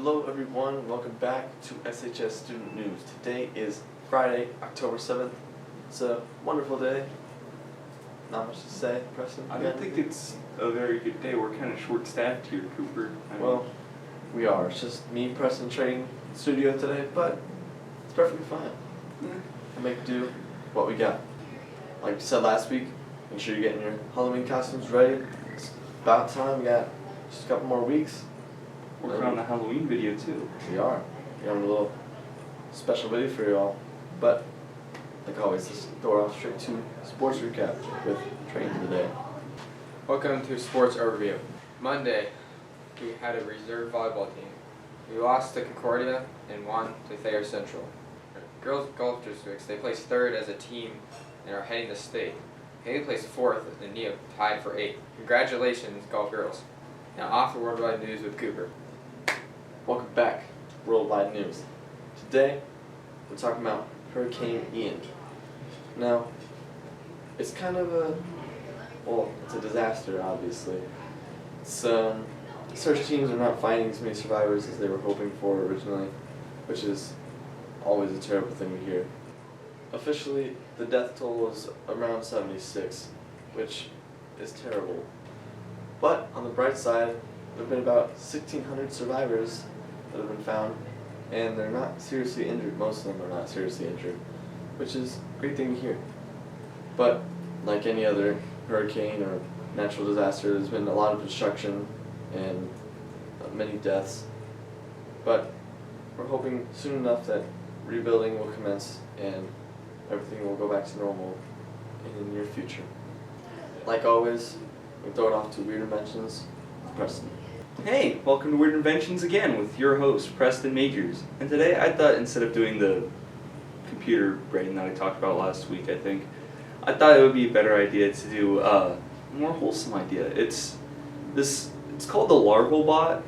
Hello everyone, welcome back to SHS Student News. Today is Friday, October 7th. It's a wonderful day. Not much to say, Preston. I don't think it's a very good day. We're kind of short-staffed here, Cooper. Well, we are. It's just me, Preston, trading studio today, but it's perfectly fine. We'll make do what we got. Like we said last week, make sure you're getting your Halloween costumes ready. It's about time. We got just a couple more weeks. Working on the Halloween video too. We are. We have a little special video for y'all. But, like always, let's throw off straight to sports recap with training today. Welcome to Sports Overview. Monday, we had a reserve volleyball team. We lost to Concordia and won to Thayer Central. Girls golf districts, they placed third as a team and are heading to state. Haley placed fourth and Neo tied for 8th. Congratulations, golf girls. Now off to worldwide news with Cooper. Welcome back to Worldwide News. Today, we're talking about Hurricane Ian. Now, it's kind of it's a disaster, obviously. Search teams are not finding as many survivors as they were hoping for originally, which is always a terrible thing to hear. Officially, the death toll is around 76, which is terrible. But on the bright side, there have been about 1,600 survivors that have been found, and they're not seriously injured. Most of them are not seriously injured, which is a great thing to hear. But like any other hurricane or natural disaster, there's been a lot of destruction and many deaths. But we're hoping soon enough that rebuilding will commence and everything will go back to normal in the near future. Like always, we throw it off to Weird Inventions with Preston. Hey, welcome to Weird Inventions again with your host, Preston Majors. And today I thought instead of doing the computer brain that I talked about last week, I thought it would be a better idea to do a more wholesome idea. It's called the larval bot.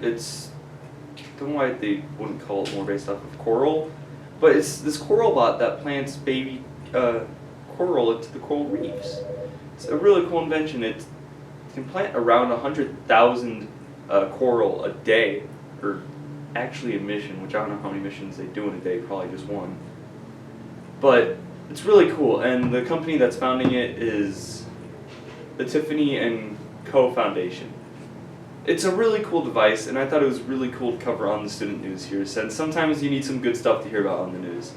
I don't know why they wouldn't call it more based off of coral, but it's this coral bot that plants baby coral into the coral reefs. It's a really cool invention. It can plant around 100,000 coral a day, or actually a mission, which I don't know how many missions they do in a day, probably just one. But it's really cool, and the company that's founding it is the Tiffany and Co. Foundation. It's a really cool device, and I thought it was really cool to cover on the student news here, since sometimes you need some good stuff to hear about on the news.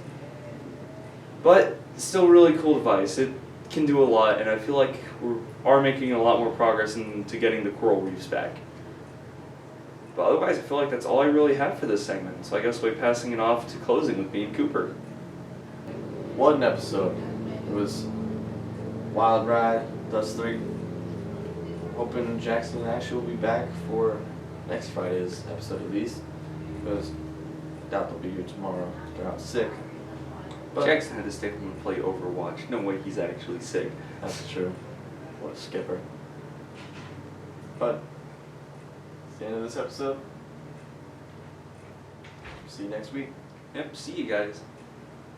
But it's still a really cool device. It can do a lot, and I feel like we are making a lot more progress into getting the coral reefs back. But otherwise, I feel like that's all I really have for this segment, so I guess we're passing it off to closing with me and Cooper. What an episode. It was wild ride, us three. Hoping Jackson and Ashley will be back for next Friday's episode at least, because I doubt they'll be here tomorrow. They're out sick. But Jackson had to stay home and play Overwatch. No way he's actually sick. that's true. What a skipper. But it's the end of this episode. See you next week. Yep, see you guys.